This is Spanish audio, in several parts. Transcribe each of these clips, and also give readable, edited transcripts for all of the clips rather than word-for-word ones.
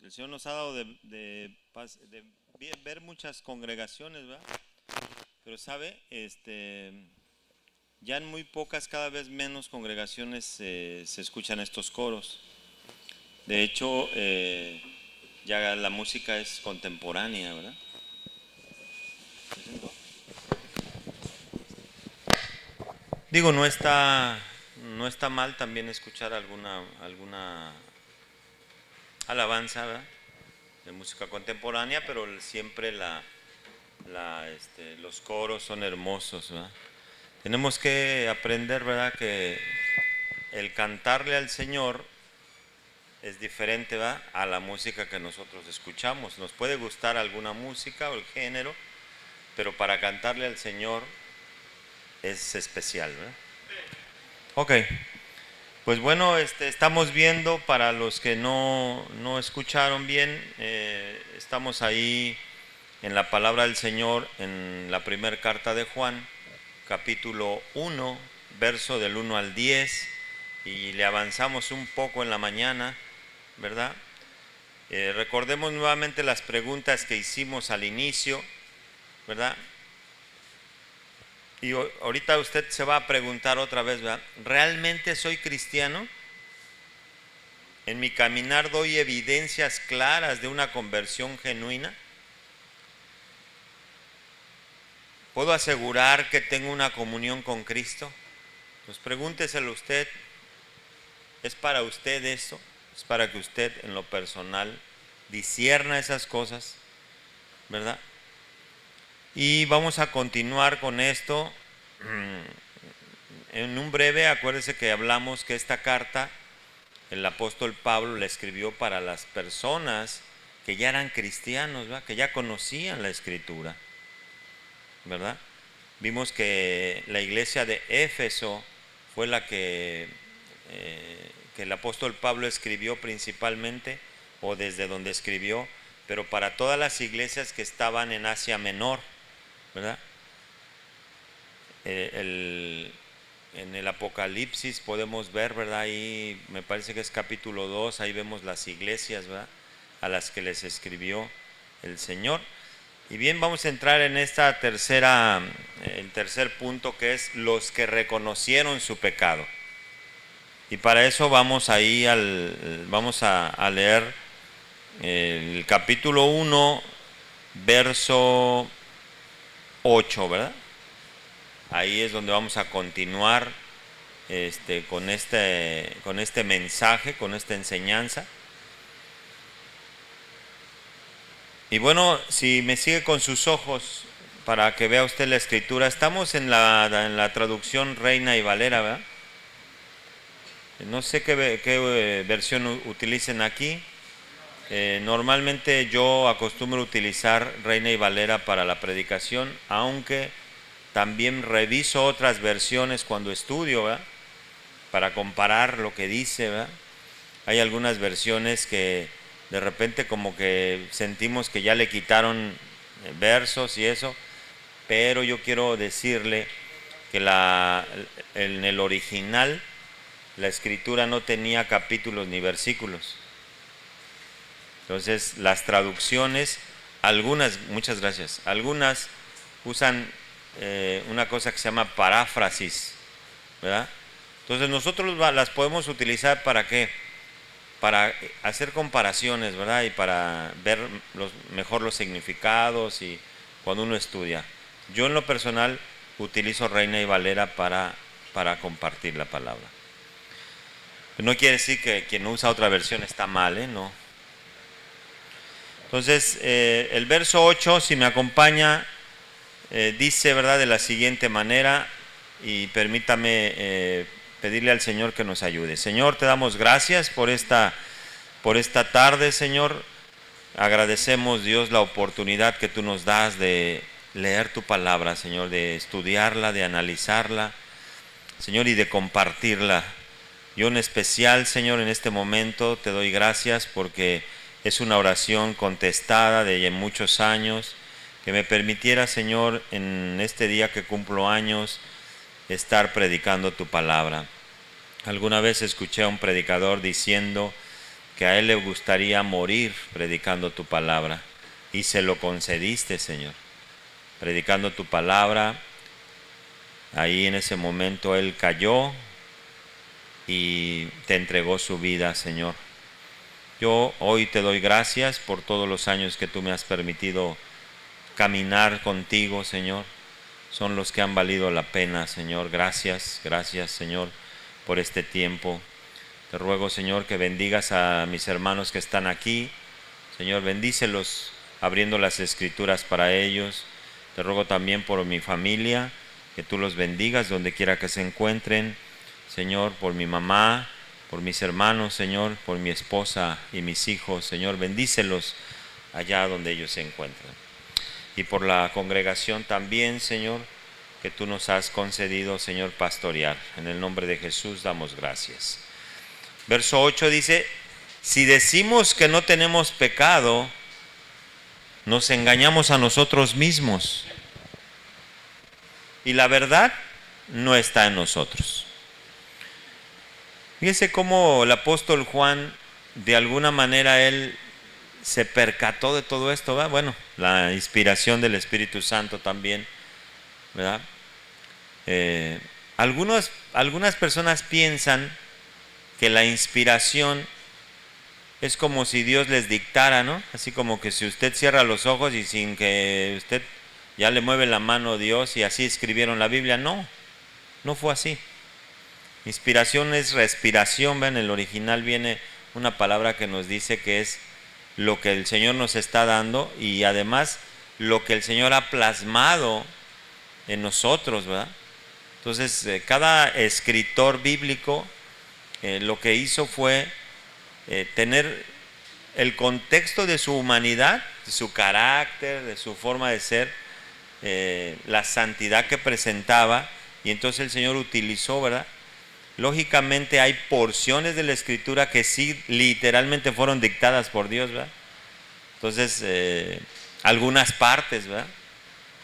el Señor nos ha dado de ver muchas congregaciones, ¿verdad? Pero sabe, ya en muy pocas, cada vez menos congregaciones se escuchan estos coros. De hecho, ya la música es contemporánea, ¿verdad? Digo, no está mal también escuchar alguna alabanza, ¿verdad?, de música contemporánea, pero siempre los coros son hermosos, ¿verdad? Tenemos que aprender, ¿verdad?, que el cantarle al Señor es diferente, ¿verdad?, a la música que nosotros escuchamos. Nos puede gustar alguna música o el género, pero para cantarle al Señor es especial, ¿verdad? Ok, pues bueno, estamos viendo, para los que no escucharon bien, estamos ahí en la palabra del Señor, en la primera carta de Juan, capítulo 1, verso del 1 al 10, y le avanzamos un poco en la mañana, ¿verdad? Recordemos nuevamente las preguntas que hicimos al inicio, ¿verdad? Y ahorita usted se va a preguntar otra vez, ¿verdad? ¿Realmente soy cristiano? ¿En mi caminar doy evidencias claras de una conversión genuina? ¿Puedo asegurar que tengo una comunión con Cristo? Pues pregúnteselo usted. ¿Es para usted esto? ¿Es para que usted en lo personal discierna esas cosas? ¿Verdad? Y vamos a continuar con esto. En un breve, acuérdese que hablamos que esta carta el apóstol Pablo la escribió para las personas que ya eran cristianos, ¿verdad?, que ya conocían la Escritura, ¿verdad? Vimos que la iglesia de Éfeso fue la que el apóstol Pablo escribió principalmente, o desde donde escribió, pero para todas las iglesias que estaban en Asia Menor, ¿verdad? En el Apocalipsis podemos ver, ¿verdad? Ahí me parece que es capítulo 2, ahí vemos las iglesias, ¿verdad?, a las que les escribió el Señor. Y bien, vamos a entrar en esta el tercer punto, que es los que reconocieron su pecado. Y para eso vamos a leer el capítulo 1, verso 8, ¿verdad? Ahí es donde vamos a continuar con este mensaje, con esta enseñanza. Y bueno, si me sigue con sus ojos para que vea usted la escritura, estamos en la traducción Reina y Valera, ¿verdad? No sé qué versión utilicen aquí. Normalmente yo acostumbro utilizar Reina y Valera para la predicación, aunque también reviso otras versiones cuando estudio, ¿verdad?, para comparar lo que dice, ¿verdad? Hay algunas versiones que de repente como que sentimos que ya le quitaron versos y eso, pero yo quiero decirle que en el original la escritura no tenía capítulos ni versículos. Entonces las traducciones, muchas gracias, algunas usan una cosa que se llama paráfrasis, ¿verdad? Entonces nosotros las podemos utilizar ¿para qué? Para hacer comparaciones, ¿verdad?, y para ver mejor los significados y cuando uno estudia. Yo en lo personal utilizo Reina y Valera para compartir la palabra. No quiere decir que quien usa otra versión está mal, no. Entonces, el verso 8, si me acompaña, dice, ¿verdad?, de la siguiente manera, y permítame pedirle al Señor que nos ayude. Señor, te damos gracias por esta tarde, Señor. Agradecemos, Dios, la oportunidad que tú nos das de leer tu palabra, Señor, de estudiarla, de analizarla, Señor, y de compartirla. Yo en especial, Señor, en este momento te doy gracias porque es una oración contestada de muchos años, que me permitiera, Señor, en este día que cumplo años, estar predicando tu palabra. Alguna vez escuché a un predicador diciendo que a él le gustaría morir predicando tu palabra, y se lo concediste, Señor. Predicando tu palabra, ahí en ese momento él cayó y te entregó su vida, Señor. Yo hoy te doy gracias por todos los años que tú me has permitido caminar contigo, Señor. Son los que han valido la pena, Señor. Gracias, gracias, Señor, por este tiempo. Te ruego, Señor, que bendigas a mis hermanos que están aquí. Señor, bendícelos abriendo las escrituras para ellos. Te ruego también por mi familia, que tú los bendigas donde quiera que se encuentren. Señor, por mi mamá, por mis hermanos, Señor, por mi esposa y mis hijos. Señor, bendícelos allá donde ellos se encuentran. Y por la congregación también, Señor, que tú nos has concedido, Señor, pastorear. En el nombre de Jesús damos gracias. Verso 8 dice: si decimos que no tenemos pecado, nos engañamos a nosotros mismos, y la verdad no está en nosotros. Fíjese cómo el apóstol Juan, de alguna manera, él se percató de todo esto, ¿verdad? Bueno, la inspiración del Espíritu Santo también, ¿verdad? Algunas personas piensan que la inspiración es como si Dios les dictara, ¿no? Así como que si usted cierra los ojos y sin que usted ya le mueve la mano a Dios y así escribieron la Biblia. No, no fue así. Inspiración es respiración, ¿ven? En el original viene una palabra que nos dice que es lo que el Señor nos está dando, y además lo que el Señor ha plasmado en nosotros, ¿verdad? Entonces, cada escritor bíblico lo que hizo fue tener el contexto de su humanidad, de su carácter, de su forma de ser, la santidad que presentaba, y entonces el Señor utilizó, ¿verdad? Lógicamente hay porciones de la Escritura que sí literalmente fueron dictadas por Dios, ¿verdad? Entonces, algunas partes, ¿verdad?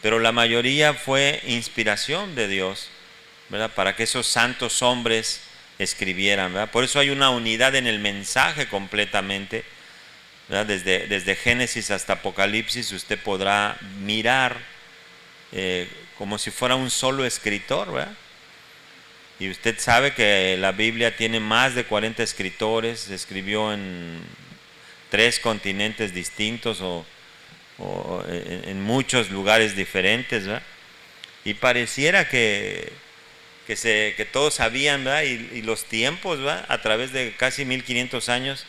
Pero la mayoría fue inspiración de Dios, ¿verdad? Para que esos santos hombres escribieran, ¿verdad? Por eso hay una unidad en el mensaje completamente, ¿verdad? Desde Génesis hasta Apocalipsis usted podrá mirar como si fuera un solo escritor, ¿verdad? Y usted sabe que la Biblia tiene más de 40 escritores, se escribió en 3 continentes distintos o en muchos lugares diferentes, ¿verdad? Y pareciera que todos sabían, ¿verdad? Y los tiempos, ¿verdad? A través de casi 1500 años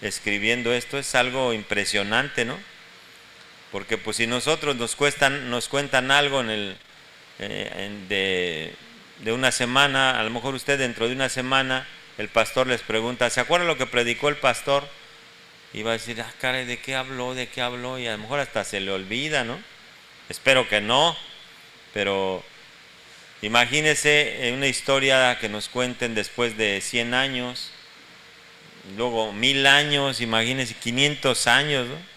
escribiendo esto es algo impresionante, ¿no? Porque pues si nosotros nos cuentan algo de una semana, a lo mejor usted dentro de una semana el pastor les pregunta, ¿se acuerda lo que predicó el pastor? Y va a decir, ah, caray, ¿de qué habló? Y a lo mejor hasta se le olvida, ¿no? Espero que no, pero imagínese una historia que nos cuenten después de 100 años, luego 1000 años, imagínese 500 años, ¿no?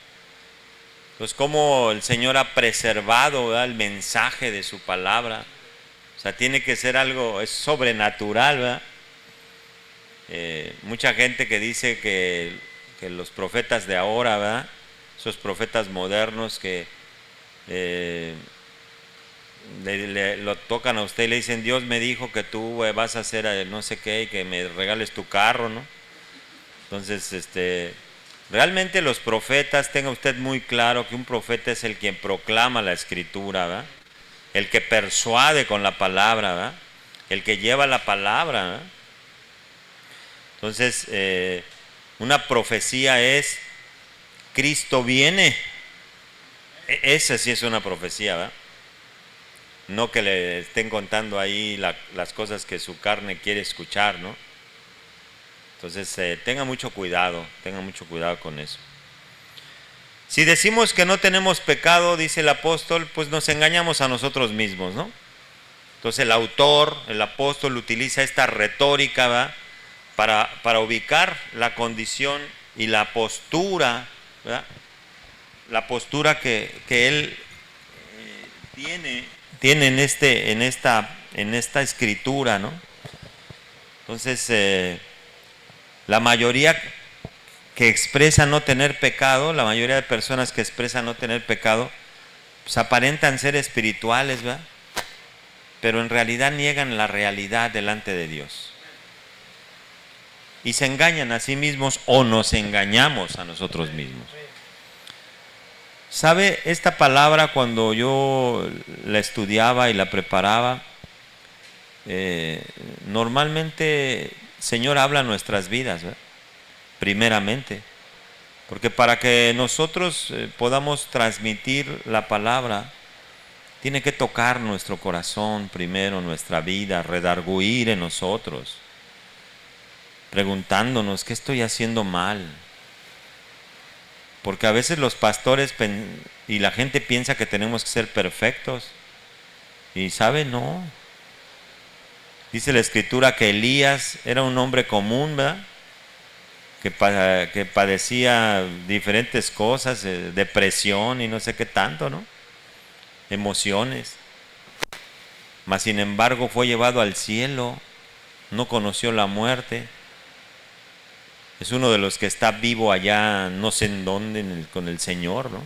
Pues cómo el Señor ha preservado, ¿verdad?, el mensaje de su palabra. O sea, tiene que ser algo, es sobrenatural, ¿verdad? Mucha gente que dice que los profetas de ahora, ¿verdad?, esos profetas modernos que lo tocan a usted y le dicen, Dios me dijo que tú vas a hacer no sé qué y que me regales tu carro, ¿no? Entonces, realmente los profetas, tenga usted muy claro que un profeta es el quien proclama la escritura, ¿verdad? El que persuade con la palabra, ¿verdad? El que lleva la palabra, ¿verdad? Entonces, una profecía es Cristo viene. Esa sí es una profecía, ¿verdad? No que le estén contando ahí las cosas que su carne quiere escuchar, ¿no? Entonces, tenga mucho cuidado con eso. Si decimos que no tenemos pecado, dice el apóstol, pues nos engañamos a nosotros mismos, ¿no? Entonces el apóstol utiliza esta retórica, ¿verdad?, para ubicar la condición y la postura, ¿verdad?, la postura que él tiene en esta escritura, ¿no? Entonces, la mayoría que expresa no tener pecado, la mayoría de personas que expresan no tener pecado, pues aparentan ser espirituales, ¿verdad? Pero en realidad niegan la realidad delante de Dios. Y se engañan a sí mismos o nos engañamos a nosotros mismos. ¿Sabe? Esta palabra cuando yo la estudiaba y la preparaba, normalmente Señor habla en nuestras vidas, ¿verdad? Primeramente. Porque para que nosotros podamos transmitir la palabra, tiene que tocar nuestro corazón primero, nuestra vida, redarguir en nosotros, preguntándonos qué estoy haciendo mal. Porque a veces los pastores y la gente piensa que tenemos que ser perfectos. Y sabe, no. Dice la Escritura que Elías era un hombre común, ¿verdad? Que padecía diferentes cosas, depresión y no sé qué tanto, ¿no? Emociones. Mas sin embargo fue llevado al cielo, no conoció la muerte. Es uno de los que está vivo allá, no sé en dónde, con el Señor, ¿no?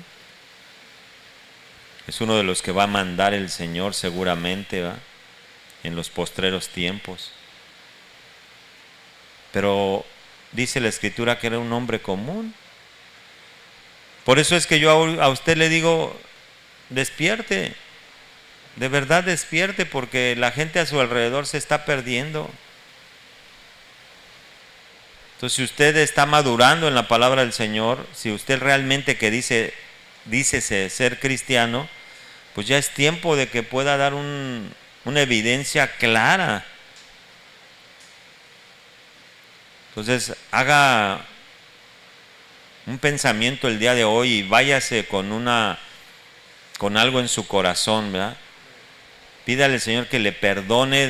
Es uno de los que va a mandar el Señor seguramente, ¿va? En los postreros tiempos. Pero dice la Escritura que era un hombre común. Por eso es que yo a usted le digo, despierte, de verdad despierte, porque la gente a su alrededor se está perdiendo. Entonces, si usted está madurando en la palabra del Señor, si usted realmente que dice ser cristiano, pues ya es tiempo de que pueda dar una evidencia clara. Entonces, haga un pensamiento el día de hoy y váyase con algo en su corazón, ¿verdad? Pídale al Señor que le perdone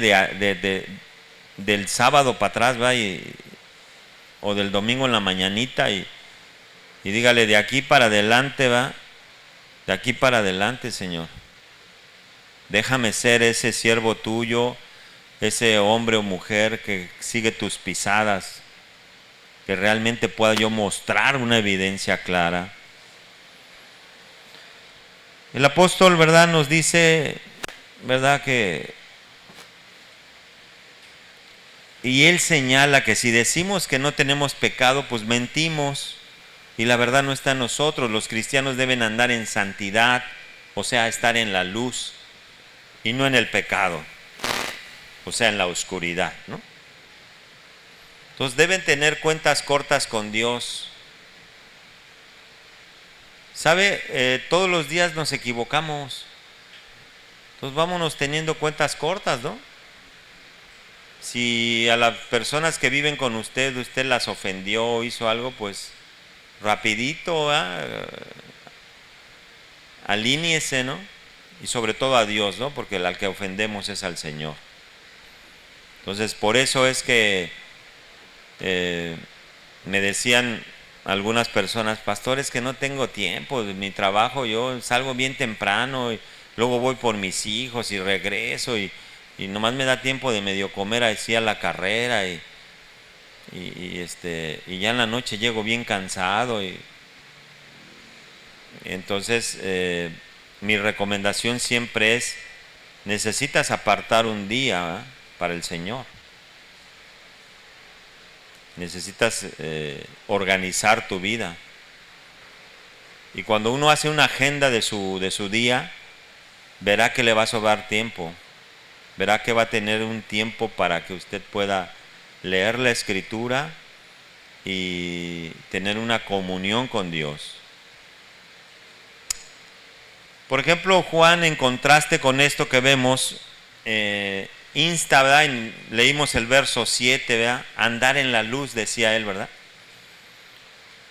del sábado para atrás, ¿verdad? O del domingo en la mañanita y dígale, de aquí para adelante, ¿va? De aquí para adelante, Señor. Déjame ser ese siervo tuyo, ese hombre o mujer que sigue tus pisadas, que realmente pueda yo mostrar una evidencia clara. El apóstol, ¿verdad?, nos dice, ¿verdad?, y él señala que si decimos que no tenemos pecado, pues mentimos y la verdad no está en nosotros. Los cristianos deben andar en santidad, o sea, estar en la luz y no en el pecado, o sea, en la oscuridad, ¿no? Entonces deben tener cuentas cortas con Dios. ¿Sabe? Todos los días nos equivocamos. Entonces vámonos teniendo cuentas cortas, ¿no? Si a las personas que viven con usted las ofendió, hizo algo, pues rapidito, alíñese, ¿no? Y sobre todo a Dios, ¿no? Porque al que ofendemos es al Señor. Entonces, por eso es que me decían algunas personas, pastores, que no tengo tiempo, de mi trabajo, yo salgo bien temprano y luego voy por mis hijos y regreso y nomás me da tiempo de medio comer así a la carrera y ya en la noche llego bien cansado y entonces mi recomendación siempre es, necesitas apartar un día, ¿eh?, para el Señor. Necesitas organizar tu vida. Y cuando uno hace una agenda de su día, verá que le va a sobrar tiempo. Verá que va a tener un tiempo para que usted pueda leer la Escritura y tener una comunión con Dios. Por ejemplo, Juan, en contraste con esto que vemos, insta, ¿verdad? Leímos el verso 7, ¿verdad? Andar en la luz, decía él, ¿verdad?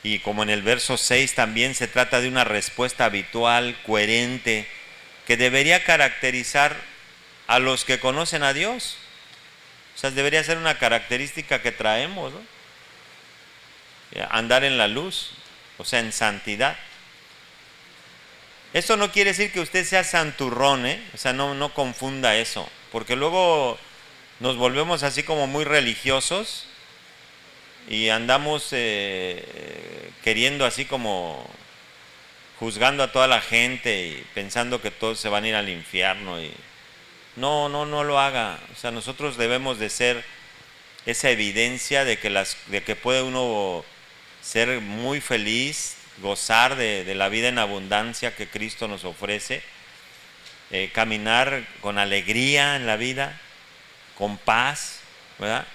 Y como en el verso 6 también se trata de una respuesta habitual, coherente, que debería caracterizar a los que conocen a Dios. O sea, debería ser una característica que traemos, ¿no? Andar en la luz, o sea, en santidad. Esto no quiere decir que usted sea santurrón, ¿eh? O sea, no confunda eso, porque luego nos volvemos así como muy religiosos y andamos queriendo así como juzgando a toda la gente y pensando que todos se van a ir al infierno. Y no lo haga. O sea, nosotros debemos de ser esa evidencia de que puede uno ser muy feliz, gozar de la vida en abundancia que Cristo nos ofrece, caminar con alegría en la vida, con paz, ¿verdad?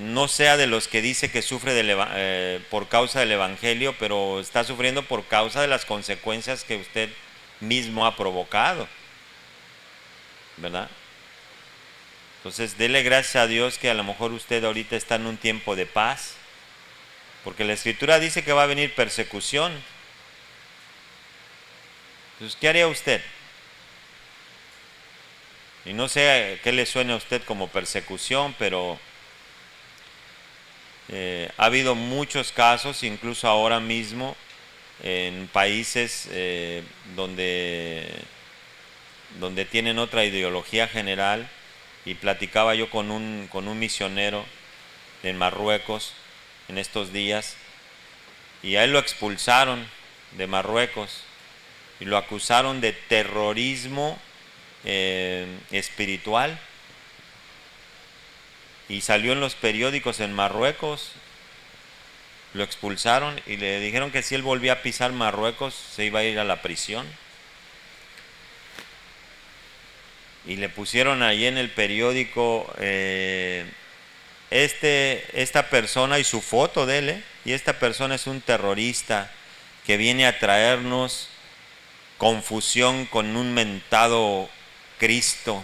No sea de los que dice que sufre por causa del Evangelio, pero está sufriendo por causa de las consecuencias que usted mismo ha provocado, ¿verdad? Entonces, dele gracias a Dios que a lo mejor usted ahorita está en un tiempo de paz, porque la Escritura dice que va a venir persecución. Entonces, ¿qué haría usted? Y no sé qué le suene a usted como persecución, pero ha habido muchos casos, incluso ahora mismo, en países donde tienen otra ideología general. Y platicaba yo con un misionero en Marruecos en estos días, y a él lo expulsaron de Marruecos y lo acusaron de terrorismo espiritual, y salió en los periódicos en Marruecos. Lo expulsaron y le dijeron que si él volvía a pisar Marruecos se iba a ir a la prisión. Y le pusieron ahí en el periódico esta persona y su foto de él, y esta persona es un terrorista que viene a traernos confusión con un mentado Cristo.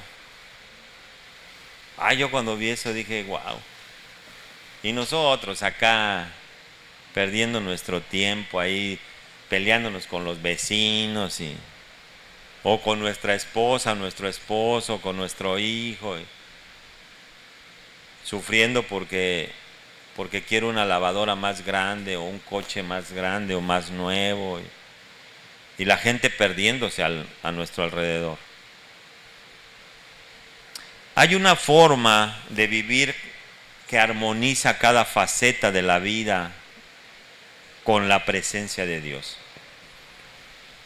Yo cuando vi eso dije, wow. Y nosotros acá perdiendo nuestro tiempo ahí, peleándonos con los vecinos o con nuestra esposa, nuestro esposo, con nuestro hijo, sufriendo porque quiero una lavadora más grande o un coche más grande o más nuevo, y la gente perdiéndose a nuestro alrededor. Hay una forma de vivir que armoniza cada faceta de la vida con la presencia de Dios.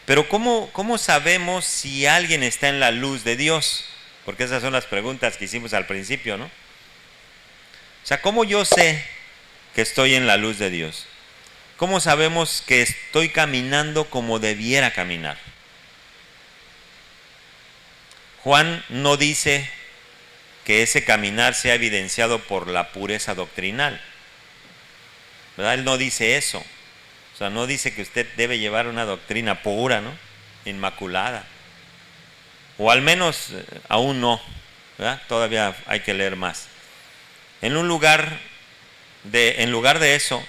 Pero ¿cómo sabemos si alguien está en la luz de Dios? Porque esas son las preguntas que hicimos al principio, ¿no? O sea, ¿cómo yo sé que estoy en la luz de Dios? ¿Cómo sabemos que estoy caminando como debiera caminar? Juan no dice que ese caminar sea evidenciado por la pureza doctrinal, ¿verdad? Él no dice eso. O sea, no dice que usted debe llevar una doctrina pura, ¿no? Inmaculada. O al menos aún no, ¿verdad? Todavía hay que leer más. En lugar de eso,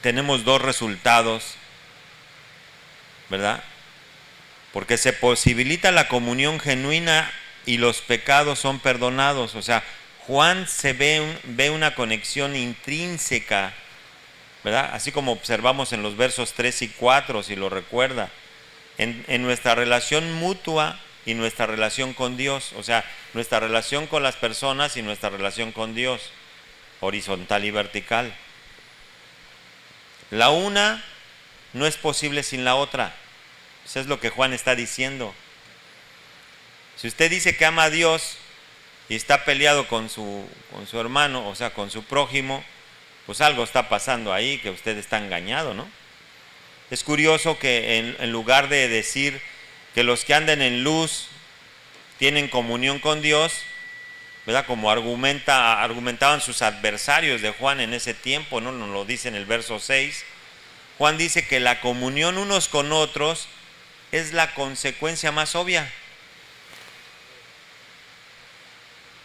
tenemos dos resultados, ¿verdad? Porque se posibilita la comunión genuina y los pecados son perdonados. O sea, Juan ve una conexión intrínseca, ¿verdad? Así como observamos en los versos 3 y 4, si lo recuerda, en nuestra relación mutua y nuestra relación con Dios. O sea, nuestra relación con las personas y nuestra relación con Dios, horizontal y vertical. La una no es posible sin la otra. Eso es lo que Juan está diciendo. Si usted dice que ama a Dios y está peleado con su hermano, o sea, con su prójimo, pues algo está pasando ahí, que usted está engañado, ¿no? Es curioso que en lugar de decir que los que andan en luz tienen comunión con Dios, ¿verdad? Como argumentaban sus adversarios de Juan en ese tiempo, ¿no? Nos lo dice en el verso 6. Juan dice que la comunión unos con otros es la consecuencia más obvia.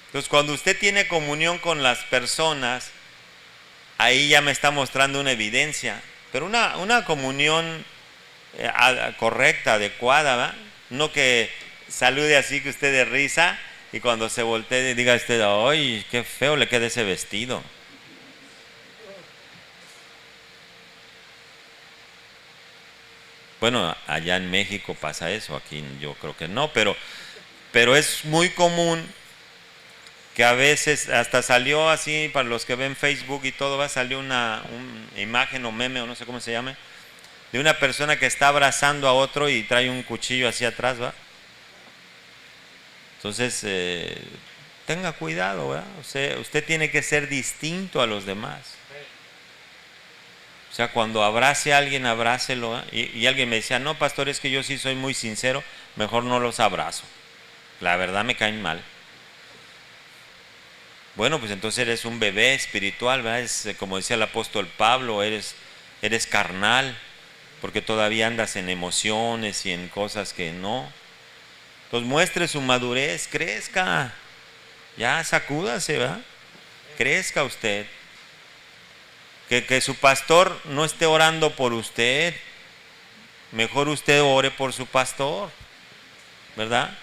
Entonces, cuando usted tiene comunión con las personas, ahí ya me está mostrando una evidencia. Pero una comunión correcta, adecuada, ¿verdad? No que salude así que usted de risa y cuando se voltee diga usted, ¡ay, qué feo le queda ese vestido! Bueno, allá en México pasa eso, aquí yo creo que no, pero es muy común que a veces hasta salió así, para los que ven Facebook y todo, salió una imagen o meme o no sé cómo se llame, de una persona que está abrazando a otro y trae un cuchillo hacia atrás, ¿va? Entonces, tenga cuidado, ¿verdad? Usted tiene que ser distinto a los demás. O sea, cuando abrace a alguien, abrácelo, ¿eh? Y alguien me decía, no, pastor, es que yo sí soy muy sincero, mejor no los abrazo. La verdad me caen mal. Bueno, pues entonces eres un bebé espiritual, ¿verdad? Es, como decía el apóstol Pablo, eres carnal, porque todavía andas en emociones y en cosas que no. Entonces muestre su madurez, crezca. Ya sacúdase, ¿verdad? Crezca usted. Que su pastor no esté orando por usted. Mejor usted ore por su pastor, ¿verdad?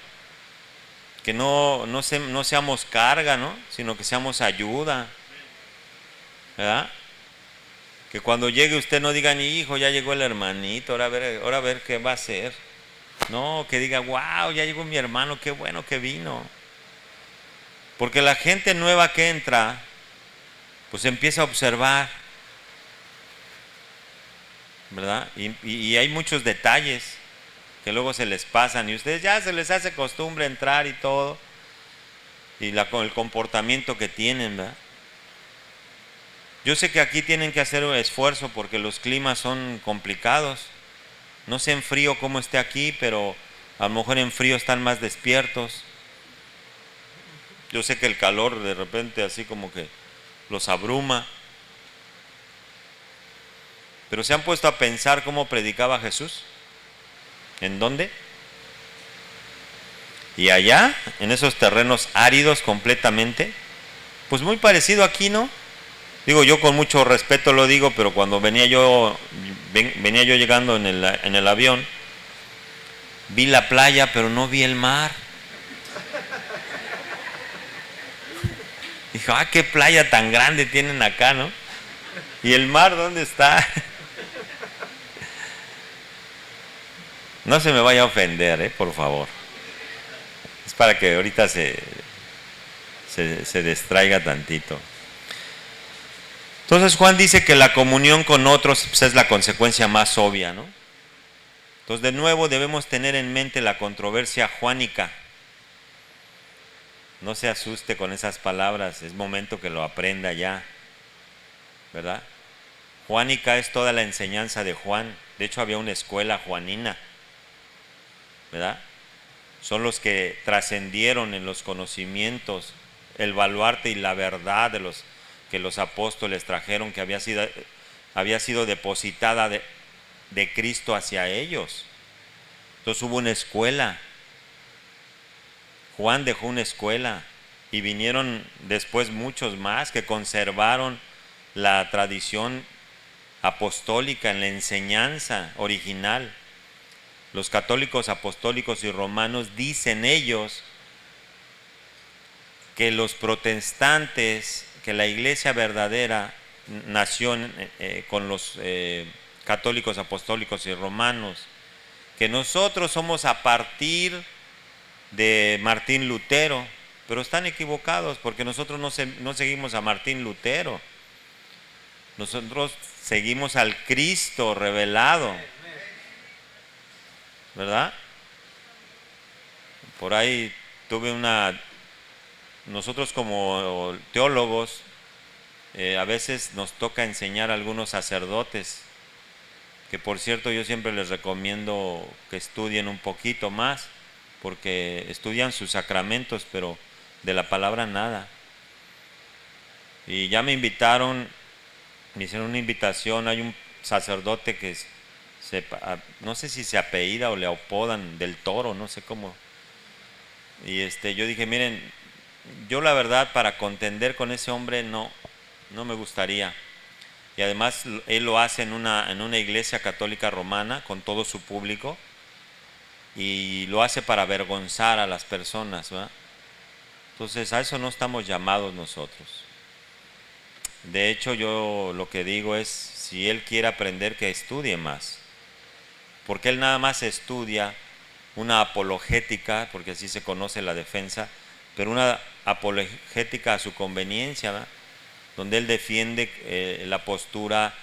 Que no seamos carga, ¿no? Sino que seamos ayuda, ¿verdad? Que cuando llegue usted no diga, ni hijo, ya llegó el hermanito, ahora a ver qué va a hacer. No, que diga, wow, ya llegó mi hermano, qué bueno que vino. Porque la gente nueva que entra, pues empieza a observar, ¿verdad? Y hay muchos detalles que luego se les pasan y ustedes ya se les hace costumbre entrar y todo, y el comportamiento que tienen, ¿verdad? Yo sé que aquí tienen que hacer un esfuerzo porque los climas son complicados. No sé en frío cómo esté aquí, pero a lo mejor en frío están más despiertos. Yo sé que el calor de repente así como que los abruma. Pero ¿se han puesto a pensar cómo predicaba Jesús? ¿En dónde? Y allá, en esos terrenos áridos completamente, pues muy parecido aquí, ¿no? Digo, yo con mucho respeto lo digo, pero cuando venía yo llegando en el avión, vi la playa, pero no vi el mar. Dijo, qué playa tan grande tienen acá, ¿no? ¿Y el mar dónde está? No se me vaya a ofender, por favor. Es para que ahorita se distraiga tantito. Entonces Juan dice que la comunión con otros pues, es la consecuencia más obvia, ¿no? Entonces de nuevo debemos tener en mente la controversia juánica. No se asuste con esas palabras, es momento que lo aprenda ya, ¿verdad? Juánica es toda la enseñanza de Juan. De hecho había una escuela juanina, ¿verdad? Son los que trascendieron en los conocimientos, el baluarte y la verdad de los que los apóstoles trajeron, que había sido depositada de Cristo hacia ellos. Entonces hubo una escuela. Juan dejó una escuela y vinieron después muchos más que conservaron la tradición apostólica en la enseñanza original. Los católicos apostólicos y romanos dicen ellos que los protestantes, que la iglesia verdadera nació con los católicos apostólicos y romanos, que nosotros somos a partir de Martín Lutero, pero están equivocados porque nosotros no seguimos a Martín Lutero, nosotros seguimos al Cristo revelado, ¿verdad? Por ahí nosotros como teólogos, a veces nos toca enseñar a algunos sacerdotes, que por cierto yo siempre les recomiendo que estudien un poquito más, porque estudian sus sacramentos, pero de la palabra nada. Y ya me invitaron, me hicieron una invitación, hay un sacerdote que no sé si se apellida o le apodan del Toro, no sé cómo. Y yo dije, miren, yo la verdad para contender con ese hombre no me gustaría. Y además él lo hace en una iglesia católica romana con todo su público y lo hace para avergonzar a las personas, ¿verdad? Entonces a eso no estamos llamados nosotros. De hecho yo lo que digo es, si él quiere aprender, que estudie más, porque él nada más estudia una apologética, porque así se conoce la defensa, pero apologética a su conveniencia, ¿verdad? Donde él defiende la postura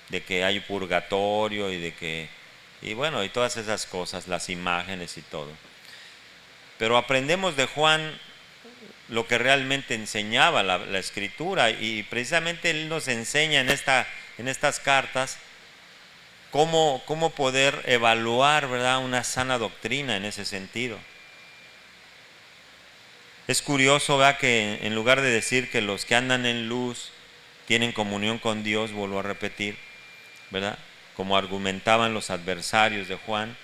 de que hay purgatorio y bueno, y todas esas cosas, las imágenes y todo. Pero aprendemos de Juan lo que realmente enseñaba la Escritura, y precisamente él nos enseña en estas cartas cómo poder evaluar, ¿verdad?, una sana doctrina en ese sentido. Es curioso, ¿verdad?, que en lugar de decir que los que andan en luz tienen comunión con Dios, vuelvo a repetir, ¿verdad?, como argumentaban los adversarios de Juan,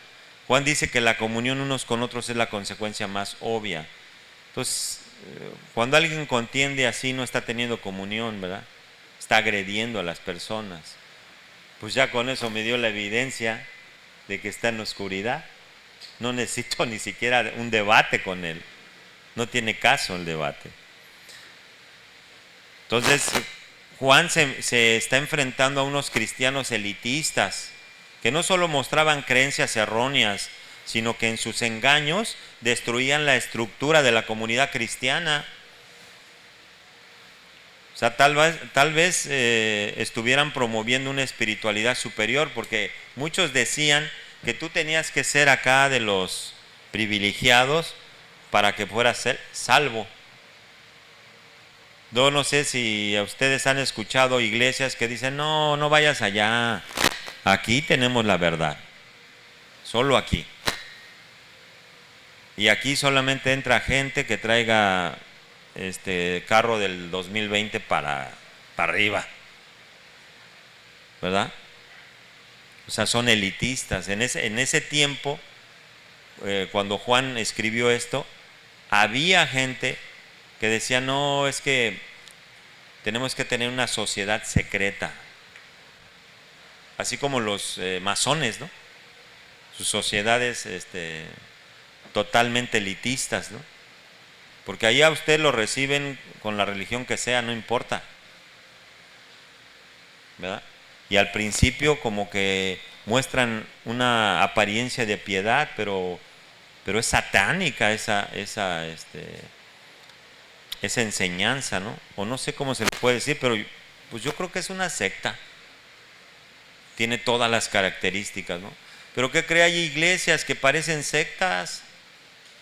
Juan dice que la comunión unos con otros es la consecuencia más obvia. Entonces, cuando alguien contiende así, no está teniendo comunión, ¿verdad? Está agrediendo a las personas. Pues ya con eso me dio la evidencia de que está en la oscuridad. No necesito ni siquiera un debate con él. No tiene caso el debate. Entonces, Juan se está enfrentando a unos cristianos elitistas que no solo mostraban creencias erróneas, sino que en sus engaños destruían la estructura de la comunidad cristiana. O sea, tal vez estuvieran promoviendo una espiritualidad superior, porque muchos decían que tú tenías que ser acá de los privilegiados para que fueras salvo. Yo no sé si ustedes han escuchado iglesias que dicen, no, no vayas allá, aquí tenemos la verdad, solo aquí. Y aquí solamente entra gente que traiga carro del 2020 para arriba, ¿verdad? O sea, son elitistas. En ese tiempo, cuando Juan escribió esto, había gente que decía, no, es que tenemos que tener una sociedad secreta, así como los masones, ¿no? Sus sociedades totalmente elitistas, ¿no? Porque allá usted lo reciben con la religión que sea, no importa, ¿verdad? Y al principio como que muestran una apariencia de piedad, pero es satánica esa enseñanza, ¿no? O no sé cómo se le puede decir, pero pues yo creo que es una secta. Tiene todas las características, ¿no? Pero ¿qué cree? Hay iglesias que parecen sectas.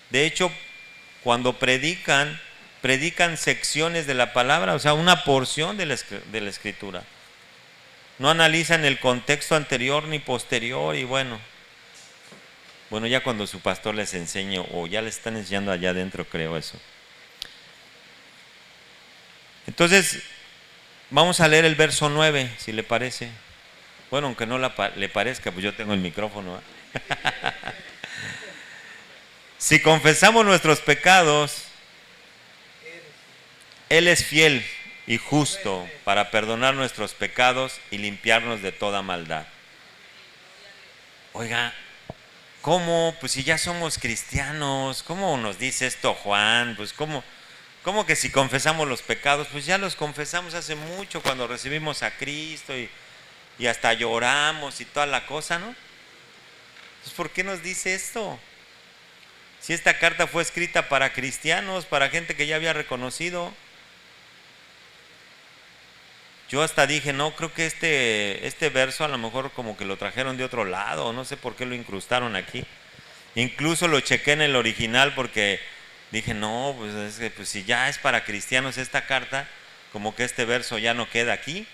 De hecho, cuando predican secciones de la palabra, o sea, una porción de la escritura. No analizan el contexto anterior ni posterior, y bueno, ya cuando su pastor les enseñe, o ya les están enseñando allá adentro, creo eso. Entonces, vamos a leer el verso 9, si le parece. Bueno, aunque no le parezca, pues yo tengo el micrófono, ¿eh? Si confesamos nuestros pecados, Él es fiel y justo para perdonar nuestros pecados y limpiarnos de toda maldad. Oiga, ¿cómo? Pues si ya somos cristianos, ¿cómo nos dice esto Juan? Pues ¿cómo que si confesamos los pecados? Pues ya los confesamos hace mucho cuando recibimos a Cristo y hasta lloramos y toda la cosa, ¿no? Pues ¿por qué nos dice esto? Si esta carta fue escrita para cristianos, para gente que ya había reconocido. Yo hasta dije, no, creo que este verso a lo mejor como que lo trajeron de otro lado, no sé por qué lo incrustaron aquí. Incluso lo chequé en el original porque dije, no, pues, es que, pues si ya es para cristianos esta carta, como que este verso ya no queda aquí.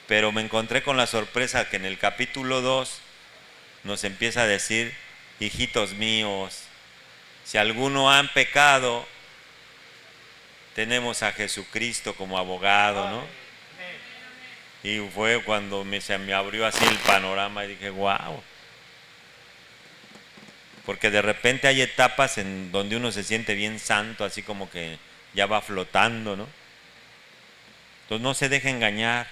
Pero me encontré con la sorpresa que en el capítulo 2 nos empieza a decir, hijitos míos, si alguno han pecado, tenemos a Jesucristo como abogado, ¿no? Y fue cuando se me abrió así el panorama y dije, wow. Porque de repente hay etapas en donde uno se siente bien santo, así como que ya va flotando, ¿no? Entonces no se deje engañar.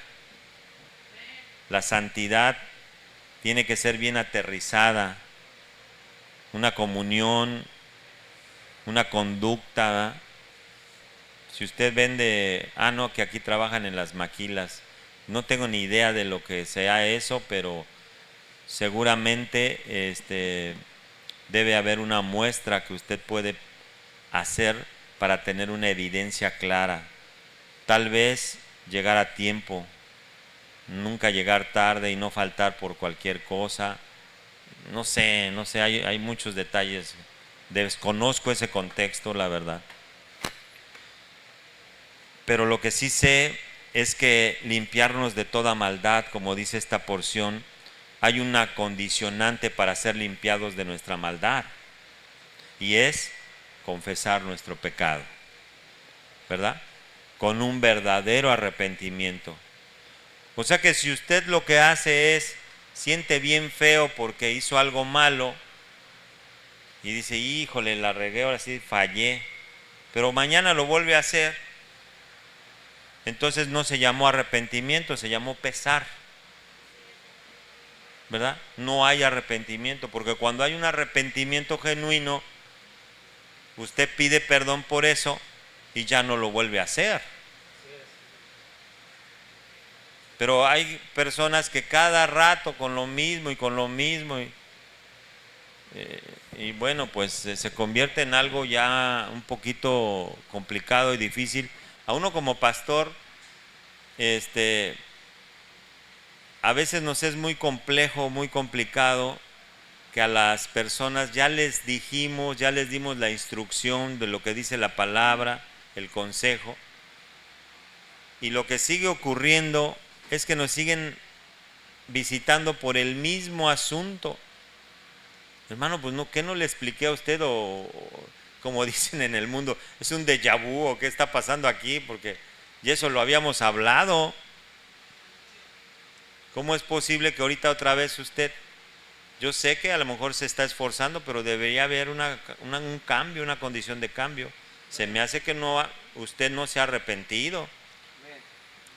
La santidad tiene que ser bien aterrizada. Una comunión, una conducta, ¿verdad? Si usted vende, no, que aquí trabajan en las maquilas, no tengo ni idea de lo que sea eso, pero seguramente debe haber una muestra que usted puede hacer para tener una evidencia clara? Tal vez llegar a tiempo, nunca llegar tarde y no faltar por cualquier cosa. No sé, hay muchos detalles. Desconozco ese contexto, la verdad. Pero lo que sí sé es que limpiarnos de toda maldad, como dice esta porción, hay una condicionante para ser limpiados de nuestra maldad, y es confesar nuestro pecado, ¿verdad? Con un verdadero arrepentimiento. O sea que si usted lo que hace es, siente bien feo porque hizo algo malo y dice, híjole, la regué, ahora sí fallé, pero mañana lo vuelve a hacer, entonces no se llamó arrepentimiento, se llamó pesar, ¿verdad? No hay arrepentimiento, porque cuando hay un arrepentimiento genuino, usted pide perdón por eso y ya no lo vuelve a hacer. Pero hay personas que cada rato con lo mismo y con lo mismo y bueno, pues se convierte en algo ya un poquito complicado y difícil. A uno como pastor, a veces nos es muy complejo, muy complicado, que a las personas ya les dijimos, ya les dimos la instrucción de lo que dice la palabra, el consejo, y lo que sigue ocurriendo es que nos siguen visitando por el mismo asunto. Hermano, pues no, ¿qué no le expliqué a usted? O como dicen en el mundo, es un déjà vu, o qué está pasando aquí, porque y eso lo habíamos hablado. ¿Cómo es posible que ahorita otra vez usted, yo sé que a lo mejor se está esforzando, pero debería haber un cambio, una condición de cambio? Se me hace que usted no se ha arrepentido.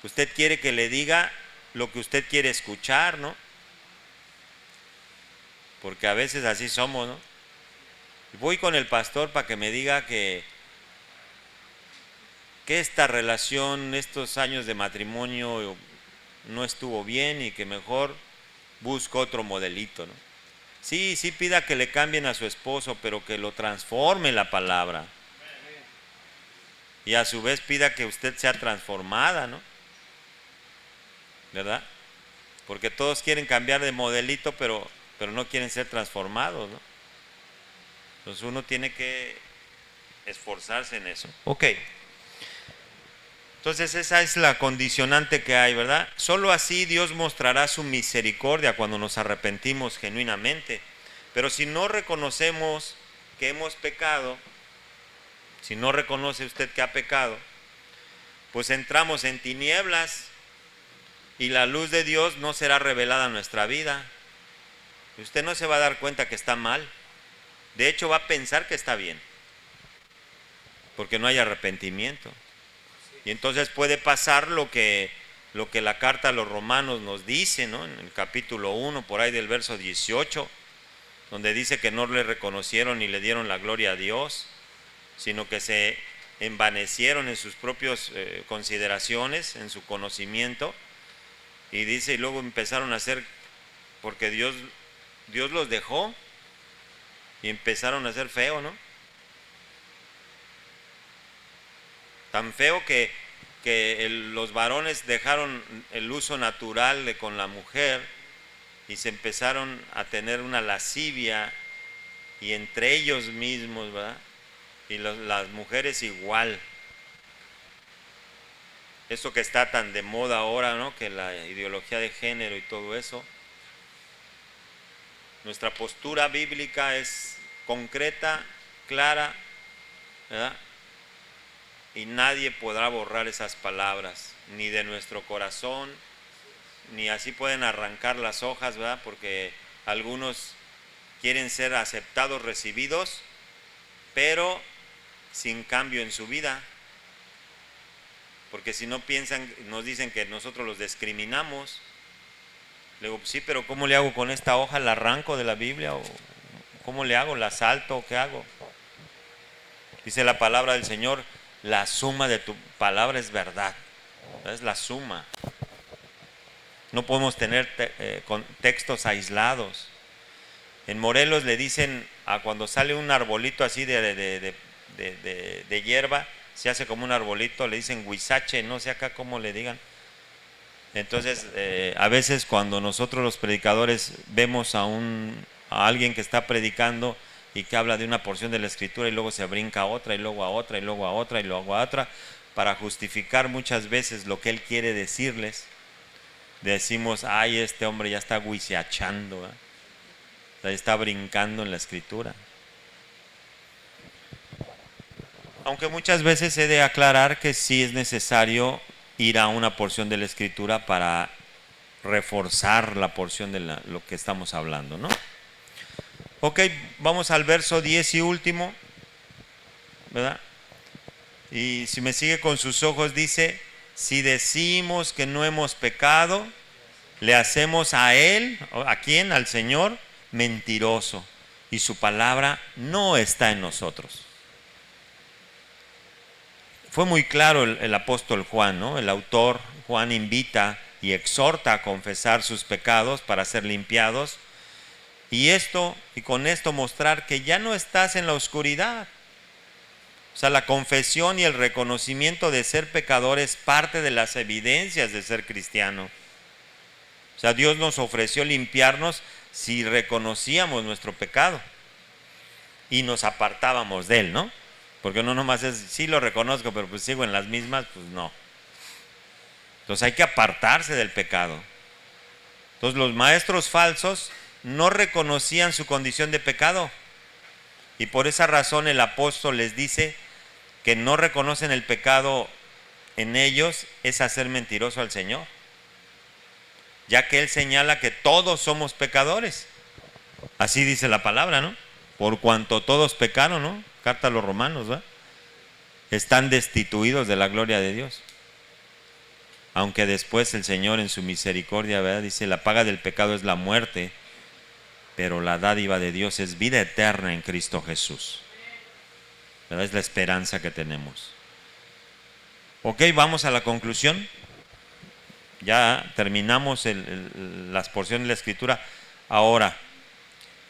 Usted quiere que le diga lo que usted quiere escuchar, ¿no? Porque a veces así somos, ¿no? Voy con el pastor para que me diga que esta relación, estos años de matrimonio no estuvo bien y que mejor busco otro modelito, ¿no? Sí, pida que le cambien a su esposo, pero que lo transforme la palabra. Y a su vez pida que usted sea transformada, ¿no? ¿Verdad? Porque todos quieren cambiar de modelito, pero no quieren ser transformados, ¿no? Entonces uno tiene que esforzarse en eso. Ok. Entonces esa es la condicionante que hay, ¿verdad? Solo así Dios mostrará su misericordia cuando nos arrepentimos genuinamente. Pero si no reconocemos que hemos pecado, si no reconoce usted que ha pecado, pues entramos en tinieblas y la luz de Dios no será revelada en nuestra vida. Usted no se va a dar cuenta que está mal. De hecho, va a pensar que está bien, porque no hay arrepentimiento. Y entonces puede pasar lo que la carta a los romanos nos dice, ¿no? En el capítulo 1, por ahí del verso 18, donde dice que no le reconocieron ni le dieron la gloria a Dios, sino que se envanecieron en sus propias consideraciones, en su conocimiento, y dice, y luego empezaron a hacer, porque Dios los dejó, y empezaron a ser feo, ¿no? Tan feo que los varones dejaron el uso natural con la mujer y se empezaron a tener una lascivia, y entre ellos mismos, ¿verdad? Y las mujeres igual. Eso que está tan de moda ahora, ¿no? Que la ideología de género y todo eso. Nuestra postura bíblica es concreta, clara, ¿verdad? Y nadie podrá borrar esas palabras, ni de nuestro corazón, ni así pueden arrancar las hojas, ¿verdad? Porque algunos quieren ser aceptados, recibidos, pero sin cambio en su vida. Porque si no piensan, nos dicen que nosotros los discriminamos. Le digo, sí, pero ¿cómo le hago con esta hoja? ¿La arranco de la Biblia? ¿O cómo le hago? ¿La salto? ¿O qué hago? Dice la palabra del Señor, la suma de tu palabra es verdad. Es la suma. No podemos tener textos aislados. En Morelos le dicen a cuando sale un arbolito así de de hierba, se hace como un arbolito, le dicen huizache, no sé acá cómo le digan. Entonces, a veces cuando nosotros los predicadores vemos a alguien que está predicando y que habla de una porción de la escritura y luego se brinca a otra y luego a otra y luego a otra y luego a otra, para justificar muchas veces lo que él quiere decirles, decimos, ay, este hombre ya está guiseachando, o sea, está brincando en la escritura. Aunque muchas veces he de aclarar que sí es necesario ir a una porción de la escritura para reforzar la porción de lo que estamos hablando, ¿no? Ok, vamos al verso 10 y último, ¿verdad? Y si me sigue con sus ojos, dice, si decimos que no hemos pecado, le hacemos a él, ¿a quién? Al Señor, mentiroso, y su palabra no está en nosotros. Fue muy claro el apóstol Juan, ¿no? El autor Juan invita y exhorta a confesar sus pecados para ser limpiados, y con esto mostrar que ya no estás en la oscuridad. O sea, la confesión y el reconocimiento de ser pecador es parte de las evidencias de ser cristiano. O sea, Dios nos ofreció limpiarnos si reconocíamos nuestro pecado y nos apartábamos de él, ¿no? Porque no nomás es, sí lo reconozco, pero pues sigo en las mismas, pues no. Entonces hay que apartarse del pecado. Entonces los maestros falsos no reconocían su condición de pecado. Y por esa razón el apóstol les dice que no reconocen el pecado en ellos es hacer mentiroso al Señor. Ya que él señala que todos somos pecadores. Así dice la palabra, ¿no? Por cuanto todos pecaron, ¿no? Carta a los Romanos, ¿verdad? Están destituidos de la gloria de Dios. Aunque después el Señor en su misericordia, ¿verdad? Dice, la paga del pecado es la muerte, pero la dádiva de Dios es vida eterna en Cristo Jesús. ¿Verdad? Es la esperanza que tenemos. Ok, vamos a la conclusión. Ya terminamos las porciones de la Escritura. Ahora,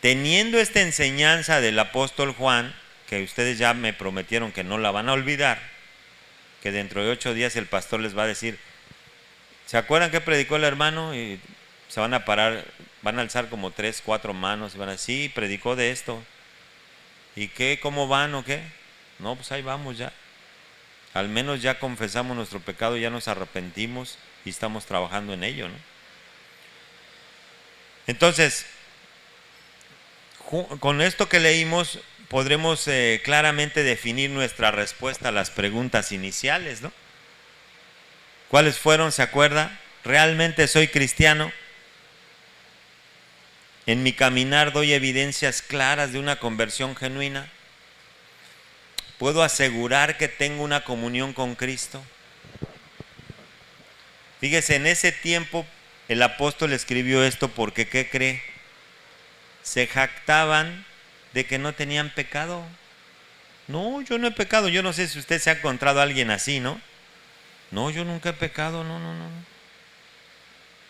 teniendo esta enseñanza del apóstol Juan, que ustedes ya me prometieron que no la van a olvidar, que dentro de 8 días el pastor les va a decir, ¿se acuerdan que predicó el hermano? Y se van a parar, van a alzar como 3, 4 manos y van a decir, sí, predicó de esto. ¿Y qué? ¿Cómo van o qué? No, pues ahí vamos ya. Al menos ya confesamos nuestro pecado, ya nos arrepentimos y estamos trabajando en ello, ¿no? Entonces, con esto que leímos, podremos claramente definir nuestra respuesta a las preguntas iniciales, ¿no? ¿Cuáles fueron? ¿Se acuerda? ¿Realmente soy cristiano? ¿En mi caminar doy evidencias claras de una conversión genuina? ¿Puedo asegurar que tengo una comunión con Cristo? Fíjese, en ese tiempo el apóstol escribió esto porque, ¿qué cree? Se jactaban de que no tenían pecado. No, yo no he pecado. Yo no sé si usted se ha encontrado a alguien así, ¿no? No, yo nunca he pecado, no.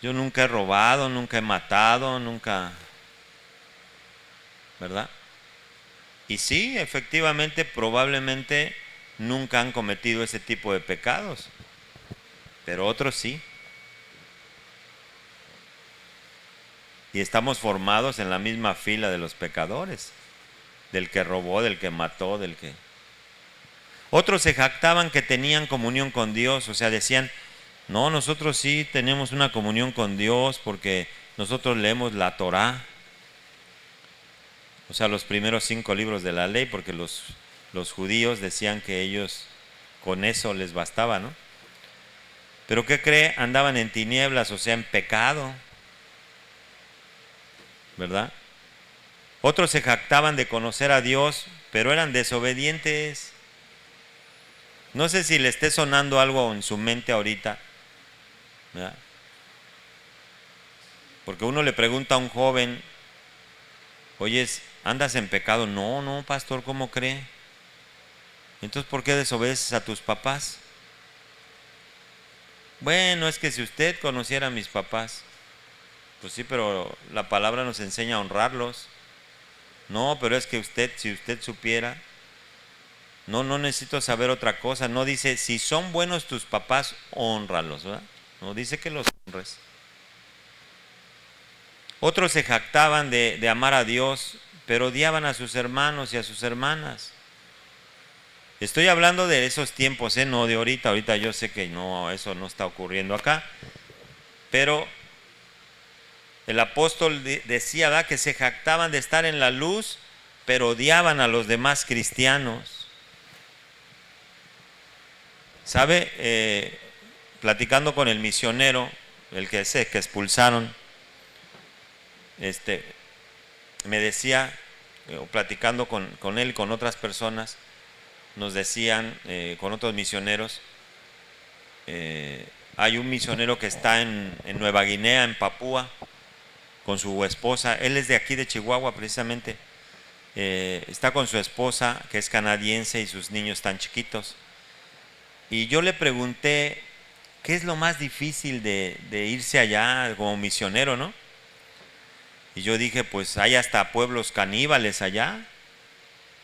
Yo nunca he robado, nunca he matado, nunca, ¿verdad? Y sí, efectivamente, probablemente nunca han cometido ese tipo de pecados, pero otros sí. Y estamos formados en la misma fila de los pecadores, del que robó, del que mató, del que... Otros se jactaban que tenían comunión con Dios, o sea, decían, no, nosotros sí tenemos una comunión con Dios porque nosotros leemos la Torá, o sea, los primeros 5 libros de la ley, porque los judíos decían que ellos con eso les bastaba, ¿no? Pero ¿qué cree? Andaban en tinieblas, o sea, en pecado, ¿verdad? Otros se jactaban de conocer a Dios, pero eran desobedientes. No sé si le esté sonando algo en su mente ahorita, ¿verdad? Porque uno le pregunta a un joven, oye, ¿andas en pecado? No, pastor, ¿cómo cree? Entonces, ¿por qué desobedeces a tus papás? Bueno, es que si usted conociera a mis papás, pues sí, pero la palabra nos enseña a honrarlos. No, pero es que si usted supiera, No necesito saber otra cosa. No dice, si son buenos tus papás, hónralos, ¿verdad? No dice que los honres. Otros se jactaban de amar a Dios, pero odiaban a sus hermanos y a sus hermanas. Estoy hablando de esos tiempos, no de ahorita. Ahorita yo sé que no, eso no está ocurriendo acá. Pero el apóstol decía, ¿verdad?, que se jactaban de estar en la luz, pero odiaban a los demás cristianos. ¿Sabe? Platicando con el misionero, el que expulsaron, me decía, o platicando con él y con otras personas, nos decían, con otros misioneros, hay un misionero que está en Nueva Guinea, en Papúa, con su esposa. Él es de aquí, de Chihuahua precisamente. Está con su esposa, que es canadiense, y sus niños están chiquitos. Y yo le pregunté, ¿qué es lo más difícil de irse allá como misionero, no? Y yo dije, pues hay hasta pueblos caníbales allá.